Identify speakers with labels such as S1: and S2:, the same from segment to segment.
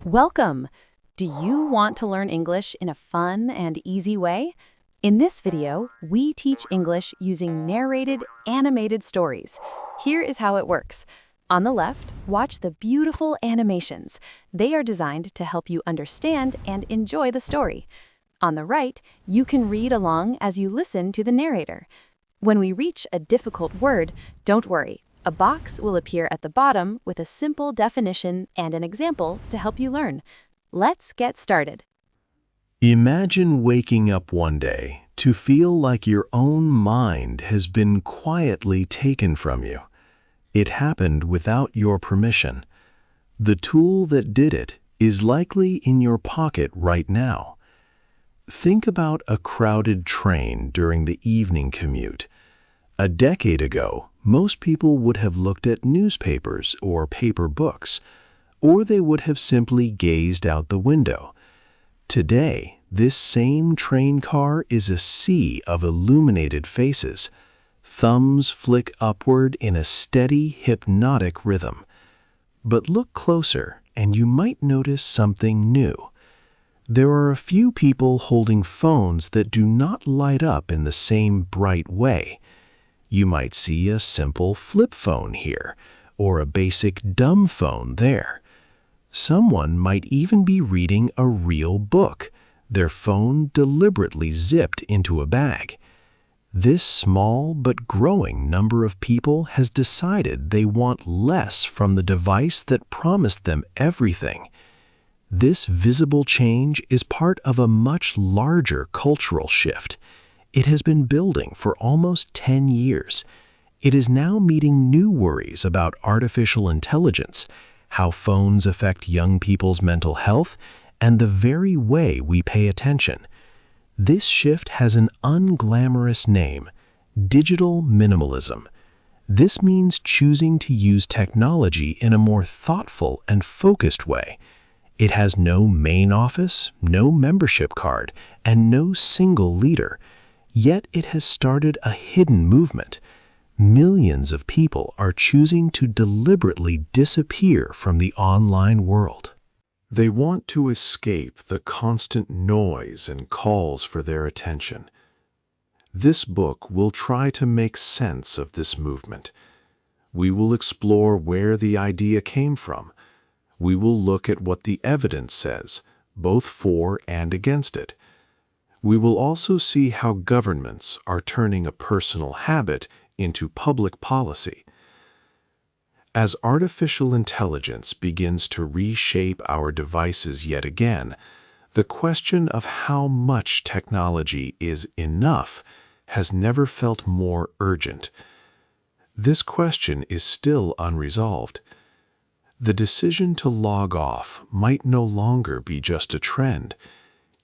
S1: Welcome! Do you want to learn English in a fun and easy way? In this video, we teach English using narrated, animated stories. Here is how it works. On the left, watch the beautiful animations. They are designed to help you understand and enjoy the story. On the right, you can read along as you listen to the narrator. When we reach a difficult word, don't worry. A box will appear at the bottom with a simple definition and an example to help you learn. Let's get started.
S2: Imagine waking up one day to feel like your own mind has been quietly taken from you. It happened without your permission. The tool that did it is likely in your pocket right now. Think about a crowded train during the evening commute. A decade ago, most people would have looked at newspapers or paper books, or they would have simply gazed out the window. Today, this same train car is a sea of illuminated faces. Thumbs flick upward in a steady, hypnotic rhythm. But look closer, and you might notice something new. There are a few people holding phones that do not light up in the same bright way. You might see a simple flip phone here, or a basic dumb phone there. Someone might even be reading a real book, their phone deliberately zipped into a bag. This small but growing number of people has decided they want less from the device that promised them everything. This visible change is part of a much larger cultural shift. It has been building for almost 10 years. It is now meeting new worries about artificial intelligence, how phones affect young people's mental health, and the very way we pay attention. This shift has an unglamorous name: digital minimalism. This means choosing to use technology in a more thoughtful and focused way. It has no main office, no membership card, and no single leader. Yet it has started a hidden movement. Millions of people are choosing to deliberately disappear from the online world. They want to escape the constant noise and calls for their attention. This book will try to make sense of this movement. We will explore where the idea came from. We will look at what the evidence says, both for and against it. We will also see how governments are turning a personal habit into public policy. As artificial intelligence begins to reshape our devices yet again, the question of how much technology is enough has never felt more urgent. This question is still unresolved. The decision to log off might no longer be just a trend.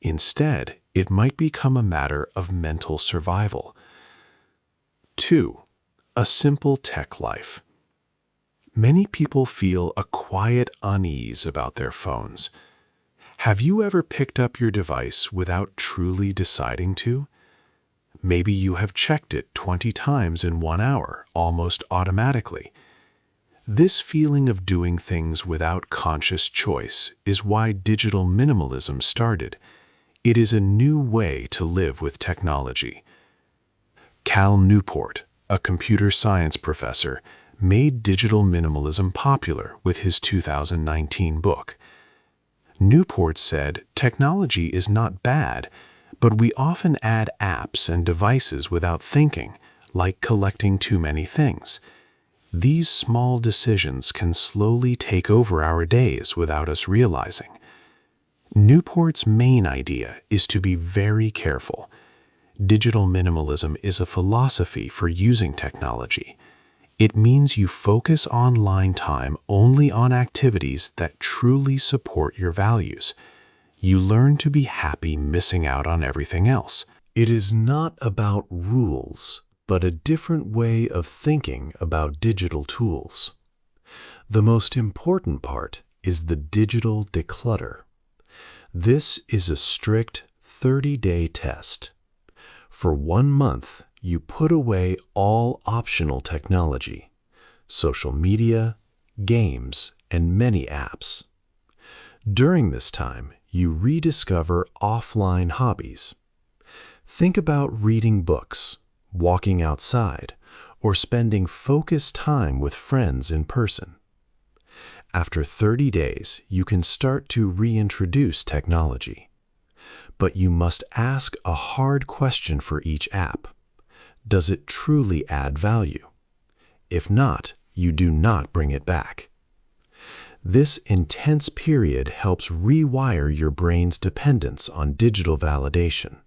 S2: Instead, it might become a matter of mental survival. 2. A simple tech life. Many people feel a quiet unease about their phones. Have you ever picked up your device without truly deciding to? Maybe you have checked it 20 times in 1 hour, almost automatically. This feeling of doing things without conscious choice is why digital minimalism started. It is a new way to live with technology. Cal Newport, a computer science professor, made digital minimalism popular with his 2019 book. Newport said, "Technology is not bad, but we often add apps and devices without thinking, like collecting too many things. These small decisions can slowly take over our days without us realizing." Newport's main idea is to be very careful. Digital minimalism is a philosophy for using technology. It means you focus online time only on activities that truly support your values. You learn to be happy missing out on everything else. It is not about rules, but a different way of thinking about digital tools. The most important part is the digital declutter. This is a strict 30-day test. For 1 month, you put away all optional technology, social media, games, and many apps. During this time, you rediscover offline hobbies. Think about reading books, walking outside, or spending focused time with friends in person. After 30 days, you can start to reintroduce technology. But you must ask a hard question for each app. Does it truly add value? If not, you do not bring it back. This intense period helps rewire your brain's dependence on digital validation.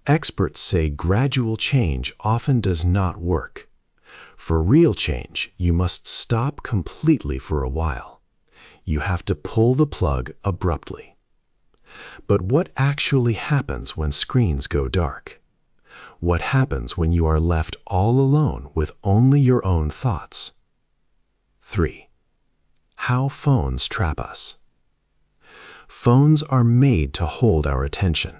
S2: Experts say gradual change often does not work. For real change, you must stop completely for a while. You have to pull the plug abruptly. But what actually happens when screens go dark? What happens when you are left all alone with only your own thoughts? 3. How phones trap us. Phones are made to hold our attention.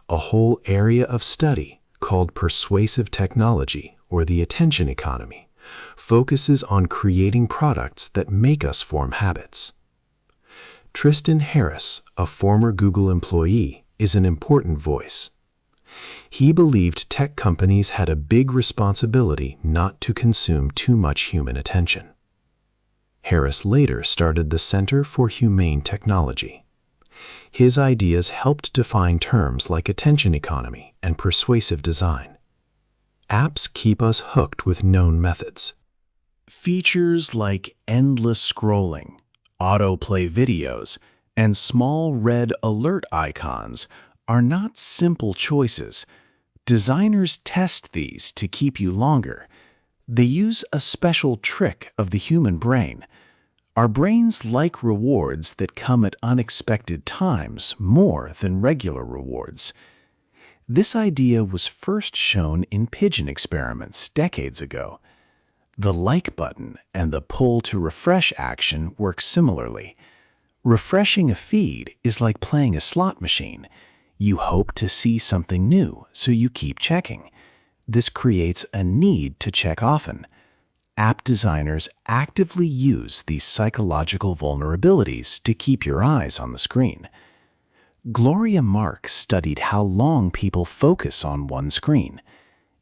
S2: A whole area of study, called persuasive technology or the attention economy, focuses on creating products that make us form habits. Tristan Harris, a former Google employee, is an important voice. He believed tech companies had a big responsibility not to consume too much human attention. Harris later started the Center for Humane Technology. His ideas helped define terms like attention economy and persuasive design. Apps keep us hooked with known methods. Features like endless scrolling, autoplay videos, and small red alert icons are not simple choices. Designers test these to keep you longer. They use a special trick of the human brain. Our brains like rewards that come at unexpected times more than regular rewards. This idea was first shown in pigeon experiments decades ago. The like button and the pull to refresh action work similarly. Refreshing a feed is like playing a slot machine. You hope to see something new, so you keep checking. This creates a need to check often. App designers actively use these psychological vulnerabilities to keep your eyes on the screen. Gloria Mark studied how long people focus on one screen.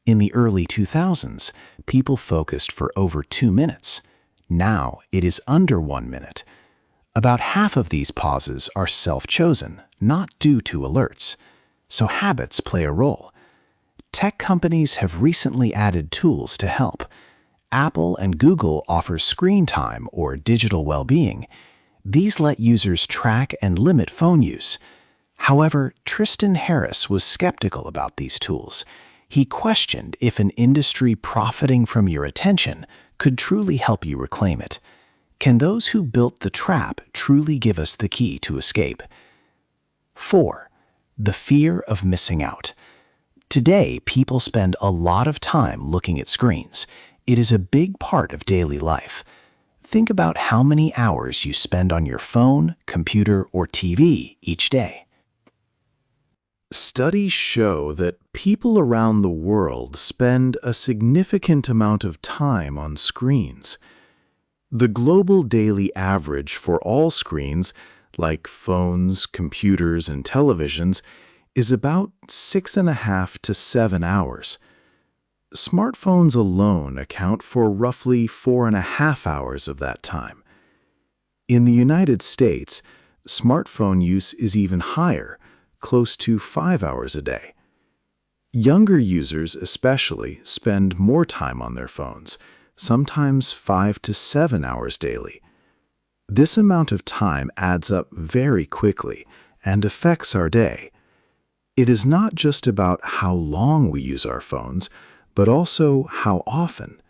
S2: In the early 2000s, people focused for over 2 minutes. Now it is under 1 minute. About half of these pauses are self-chosen, not due to alerts. So habits play a role. Tech companies have recently added tools to help. Apple and Google offer screen time or digital well-being. These let users track and limit phone use. However, Tristan Harris was skeptical about these tools. He questioned if an industry profiting from your attention could truly help you reclaim it. Can those who built the trap truly give us the key to escape? 4. The fear of missing out. Today, people spend a lot of time looking at screens. It is a big part of daily life. Think about how many hours you spend on your phone, computer, or TV each day. Studies show that people around the world spend a significant amount of time on screens. The global daily average for all screens, like phones, computers, and televisions, is about 6.5 to 7 hours. Smartphones alone account for roughly 4.5 hours of that time. In the United States, smartphone use is even higher, close to 5 hours a day. Younger users especially spend more time on their phones, sometimes 5 to 7 hours daily. This amount of time adds up very quickly and affects our day. It is not just about how long we use our phones, but also how often.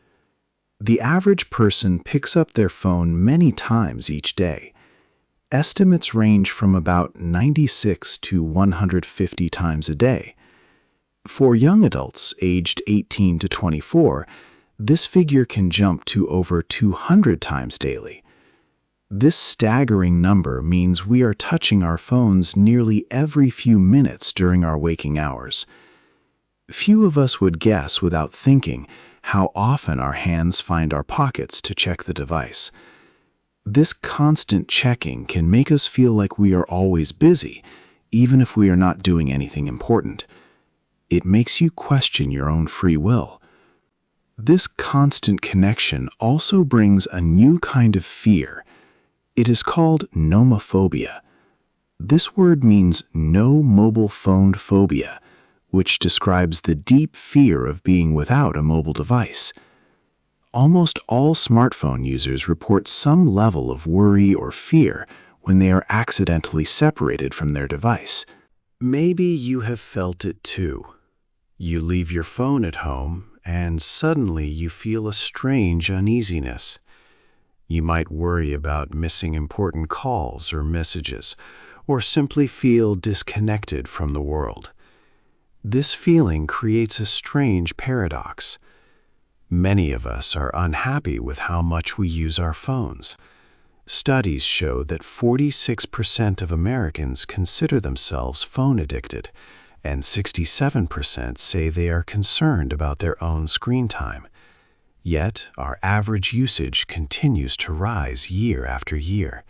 S2: The average person picks up their phone many times each day. Estimates range from about 96 to 150 times a day. For young adults aged 18 to 24, this figure can jump to over 200 times daily. This staggering number means we are touching our phones nearly every few minutes during our waking hours. Few of us would guess without thinking how often our hands find our pockets to check the device. This constant checking can make us feel like we are always busy, even if we are not doing anything important. It makes you question your own free will. This constant connection also brings a new kind of fear. It is called nomophobia. This word means no mobile phone phobia, which describes the deep fear of being without a mobile device. Almost all smartphone users report some level of worry or fear when they are accidentally separated from their device. Maybe you have felt it too. You leave your phone at home, and suddenly you feel a strange uneasiness. You might worry about missing important calls or messages, or simply feel disconnected from the world. This feeling creates a strange paradox. Many of us are unhappy with how much we use our phones. Studies show that 46% of Americans consider themselves phone addicted, and 67% say they are concerned about their own screen time. Yet, our average usage continues to rise year after year.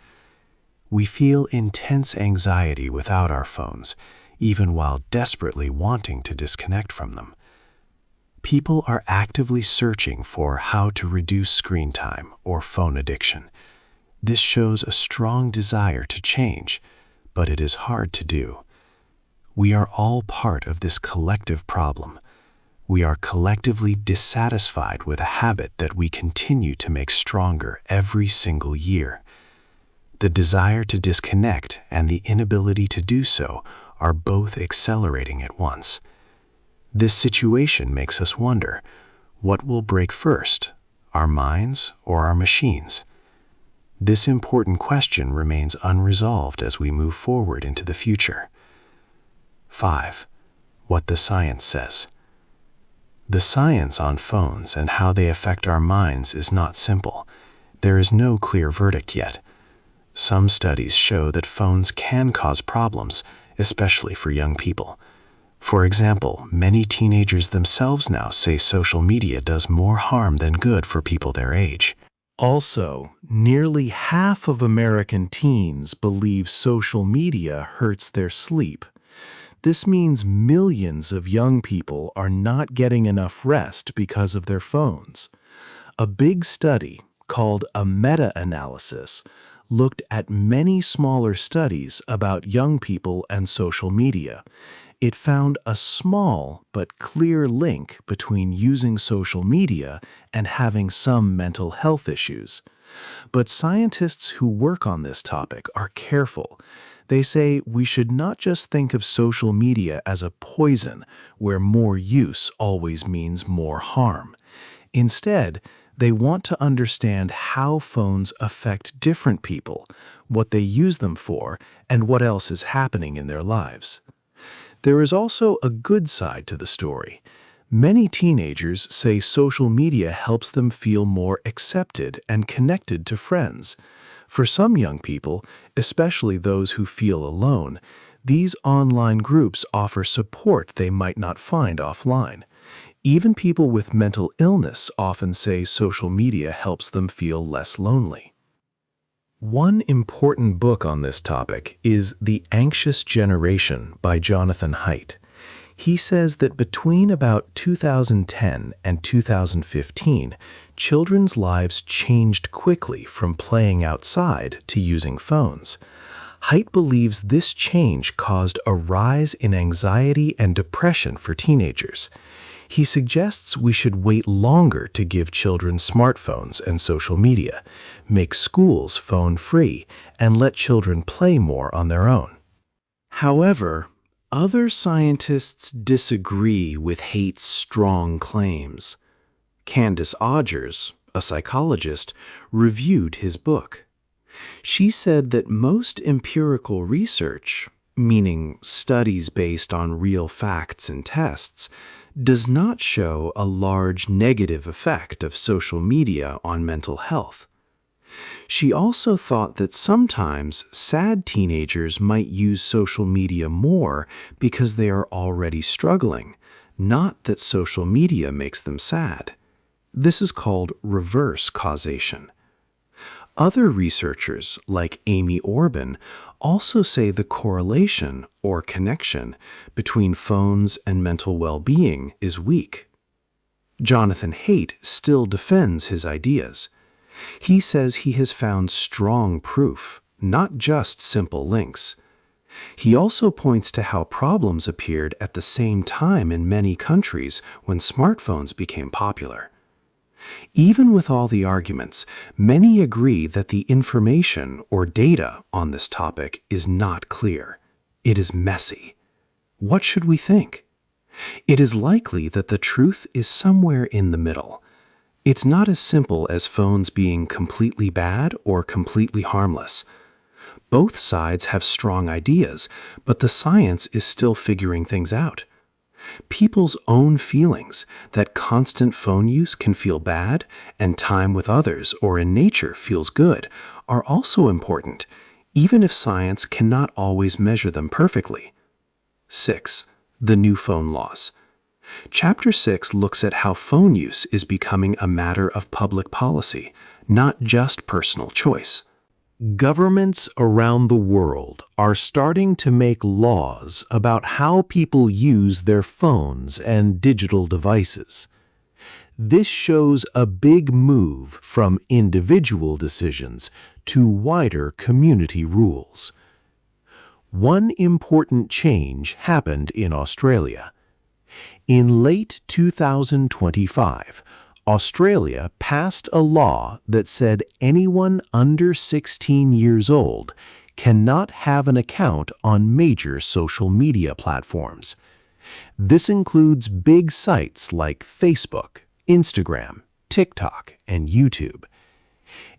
S2: We feel intense anxiety without our phones, even while desperately wanting to disconnect from them. People are actively searching for how to reduce screen time or phone addiction. This shows a strong desire to change, but it is hard to do. We are all part of this collective problem. We are collectively dissatisfied with a habit that we continue to make stronger every single year. The desire to disconnect and the inability to do so are both accelerating at once. This situation makes us wonder, what will break first, our minds or our machines? This important question remains unresolved as we move forward into the future. 5. What the science says. The science on phones and how they affect our minds is not simple. There is no clear verdict yet. Some studies show that phones can cause problems, especially for young people. For example, many teenagers themselves now say social media does more harm than good for people their age. Also, nearly half of American teens believe social media hurts their sleep. This means millions of young people are not getting enough rest because of their phones. A big study, called a meta-analysis, looked at many smaller studies about young people and social media. It found a small but clear link between using social media and having some mental health issues. But scientists who work on this topic are careful. They say we should not just think of social media as a poison where more use always means more harm. Instead, they want to understand how phones affect different people, what they use them for, and what else is happening in their lives. There is also a good side to the story. Many teenagers say social media helps them feel more accepted and connected to friends. For some young people, especially those who feel alone, these online groups offer support they might not find offline. Even people with mental illness often say social media helps them feel less lonely. One important book on this topic is The Anxious Generation by Jonathan Haidt. He says that between about 2010 and 2015, children's lives changed quickly from playing outside to using phones. Haidt believes this change caused a rise in anxiety and depression for teenagers. He suggests we should wait longer to give children smartphones and social media, make schools phone-free, and let children play more on their own. However, other scientists disagree with Haidt's strong claims. Candace Odgers, a psychologist, reviewed his book. She said that most empirical research, meaning studies based on real facts and tests, does not show a large negative effect of social media on mental health. She also thought that sometimes sad teenagers might use social media more because they are already struggling, not that social media makes them sad. This is called reverse causation. Other researchers, like Amy Orban, also say the correlation or connection between phones and mental well-being is weak. Jonathan Haidt still defends his ideas. He says he has found strong proof, not just simple links. He also points to how problems appeared at the same time in many countries when smartphones became popular. Even with all the arguments, many agree that the information or data on this topic is not clear. It is messy. What should we think? It is likely that the truth is somewhere in the middle. It's not as simple as phones being completely bad or completely harmless. Both sides have strong ideas, but the science is still figuring things out. People's own feelings that constant phone use can feel bad and time with others or in nature feels good are also important, even if science cannot always measure them perfectly. 6. The new phone laws. Chapter 6 looks at how phone use is becoming a matter of public policy, not just personal choice. Governments around the world are starting to make laws about how people use their phones and digital devices. This shows a big move from individual decisions to wider community rules. One important change happened in Australia. In late 2025, Australia passed a law that said anyone under 16 years old cannot have an account on major social media platforms. This includes big sites like Facebook, Instagram, TikTok, and YouTube.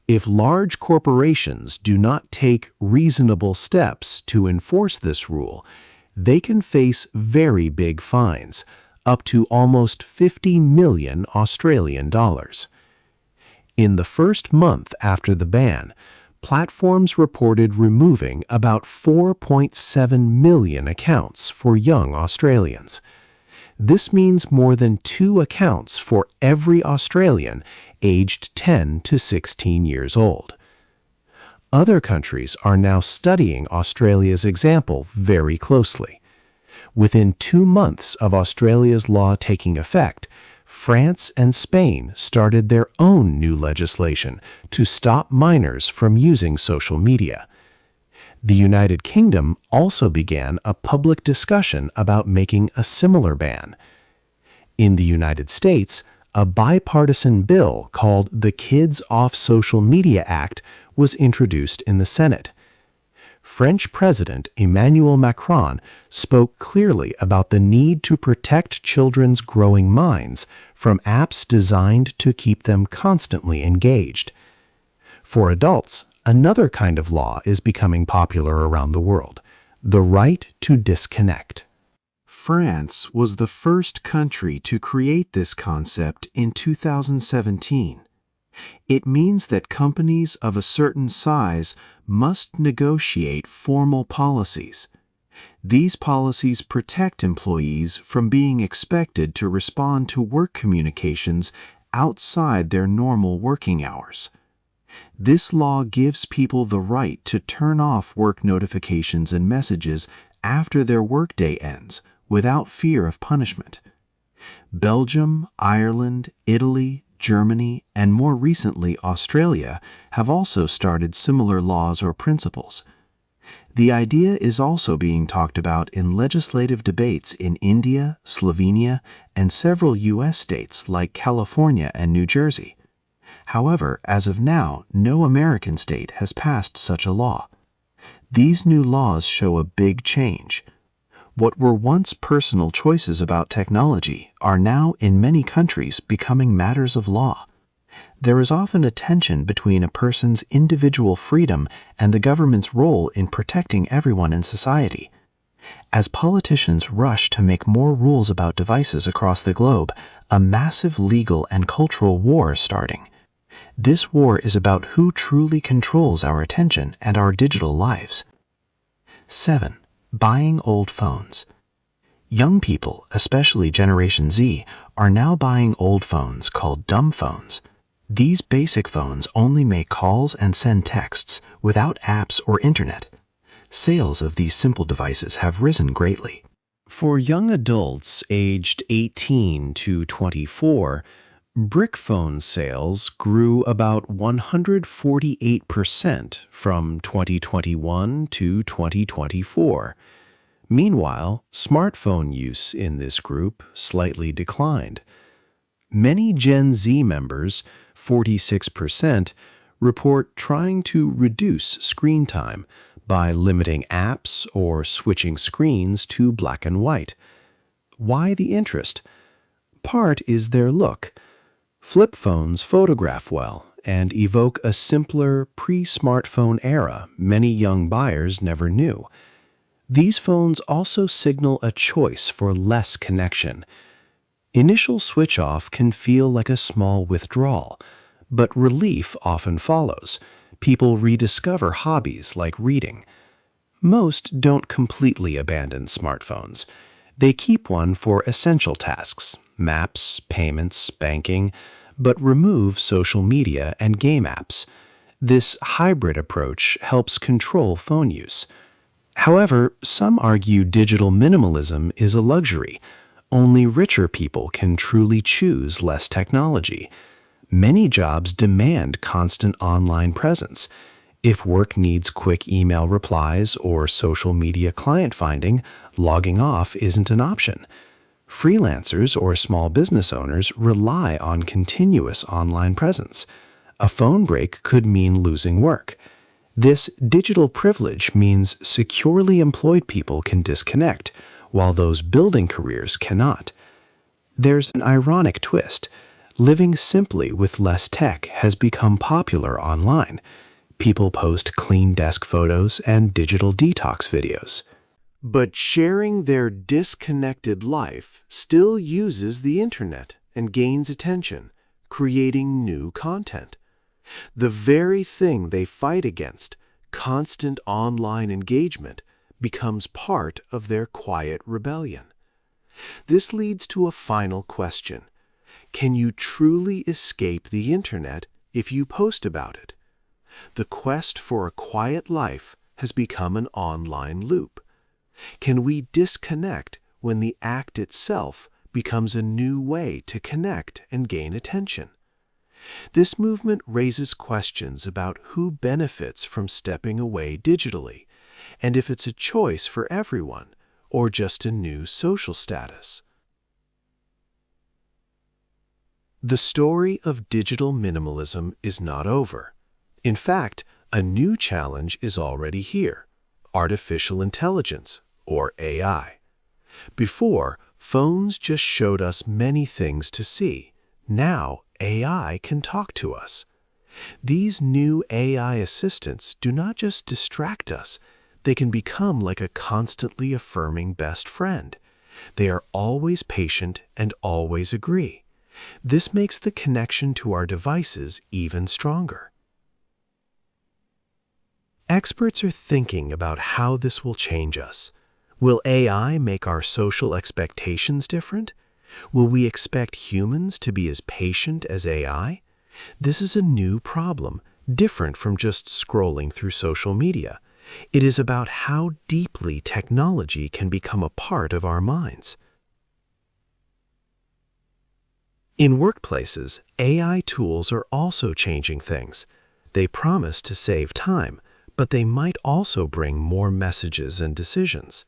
S2: If large corporations do not take reasonable steps to enforce this rule, they can face very big fines, up to almost 50 million Australian dollars. In the first month after the ban, platforms reported removing about 4.7 million accounts for young Australians. This means more than 2 accounts for every Australian aged 10 to 16 years old. Other countries are now studying Australia's example very closely. Within 2 months of Australia's law taking effect, France and Spain started their own new legislation to stop minors from using social media. The United Kingdom also began a public discussion about making a similar ban. In the United States, a bipartisan bill called the Kids Off Social Media Act was introduced in the Senate. French President Emmanuel Macron spoke clearly about the need to protect children's growing minds from apps designed to keep them constantly engaged. For adults, another kind of law is becoming popular around the world: the right to disconnect. France was the first country to create this concept in 2017. It means that companies of a certain size must negotiate formal policies. These policies protect employees from being expected to respond to work communications outside their normal working hours. This law gives people the right to turn off work notifications and messages after their workday ends without fear of punishment. Belgium, Ireland, Italy, Germany, and more recently Australia have also started similar laws or principles. The idea is also being talked about in legislative debates in India, Slovenia, and several U.S. states like California and New Jersey. However, as of now, no American state has passed such a law. These new laws show a big change. What were once personal choices about technology are now, in many countries, becoming matters of law. There is often a tension between a person's individual freedom and the government's role in protecting everyone in society. As politicians rush to make more rules about devices across the globe, a massive legal and cultural war is starting. This war is about who truly controls our attention and our digital lives. 7. Buying old phones. Young people, especially Generation Z, are now buying old phones called dumb phones.
S3: These basic phones only make calls and send texts without apps or internet. Sales of these simple devices have risen greatly.
S2: For young adults aged 18 to 24, brick phone sales grew about 148% from 2021 to 2024. Meanwhile, smartphone use in this group slightly declined. Many Gen Z members, 46%, report trying to reduce screen time by limiting apps or switching screens to black and white. Why the interest? Part is their look. Flip phones photograph well and evoke a simpler, pre-smartphone era many young buyers never knew. These phones also signal a choice for less connection. Initial switch-off can feel like a small withdrawal, but relief often follows. People rediscover hobbies like reading. Most don't completely abandon smartphones. They keep one for essential tasks, maps, payments, banking, but remove social media and game apps. This hybrid approach helps control phone use. However, some argue digital minimalism is a luxury. Only richer people can truly choose less technology. Many jobs demand constant online presence. If work needs quick email replies or social media client finding, logging off isn't an option. Freelancers or small business owners rely on continuous online presence. A phone break could mean losing work. This digital privilege means securely employed people can disconnect, while those building careers cannot. There's an ironic twist. Living simply with less tech has become popular online. People post clean desk photos and digital detox videos. But sharing their disconnected life still uses the internet and gains attention, creating new content. The very thing they fight against, constant online engagement, becomes part of their quiet rebellion. This leads to a final question. Can you truly escape the internet if you post about it? The quest for a quiet life has become an online loop. Can we disconnect when the act itself becomes a new way to connect and gain attention? This movement raises questions about who benefits from stepping away digitally, and if it's a choice for everyone or just a new social status. The story of digital minimalism is not over. In fact, a new challenge is already here: artificial intelligence, or AI. Before, phones just showed us many things to see. Now, AI can talk to us. These new AI assistants do not just distract us, they can become like a constantly affirming best friend. They are always patient and always agree. This makes the connection to our devices even stronger. Experts are thinking about how this will change us. Will AI make our social expectations different? Will we expect humans to be as patient as AI? This is a new problem, different from just scrolling through social media. It is about how deeply technology can become a part of our minds. In workplaces, AI tools are also changing things. They promise to save time, but they might also bring more messages and decisions.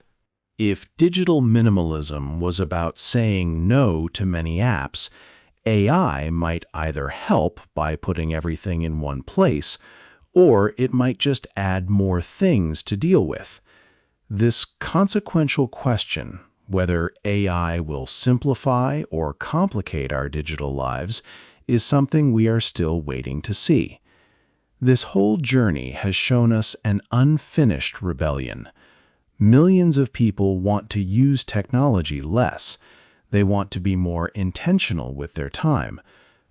S2: If digital minimalism was about saying no to many apps, AI might either help by putting everything in one place, or it might just add more things to deal with. This consequential question, whether AI will simplify or complicate our digital lives, is something we are still waiting to see. This whole journey has shown us an unfinished rebellion. Millions of people want to use technology less. They want to be more intentional with their time.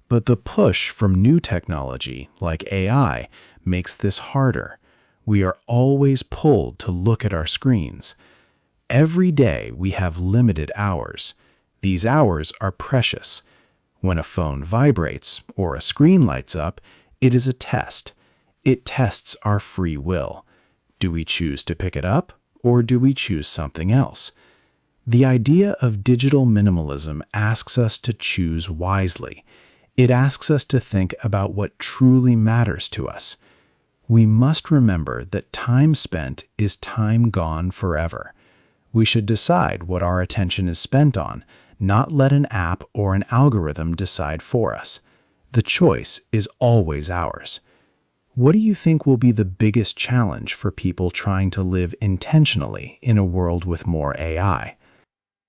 S2: But the push from new technology, like AI, makes this harder. We are always pulled to look at our screens. Every day we have limited hours. These hours are precious. When a phone vibrates or a screen lights up, it is a test. It tests our free will. Do we choose to pick it up, or do we choose something else? The idea of digital minimalism asks us to choose wisely. It asks us to think about what truly matters to us. We must remember that time spent is time gone forever. We should decide what our attention is spent on, not let an app or an algorithm decide for us. The choice is always ours. What do you think will be the biggest challenge for people trying to live intentionally in a world with more AI?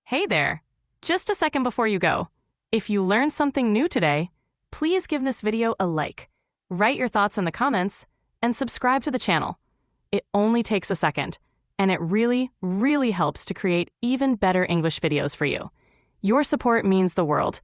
S4: Hey there! Just a second before you go. If you learned something new today, please give this video a like, write your thoughts in the comments, and subscribe to the channel. It only takes a second, and it really, really helps to create even better English videos for you. Your support means the world,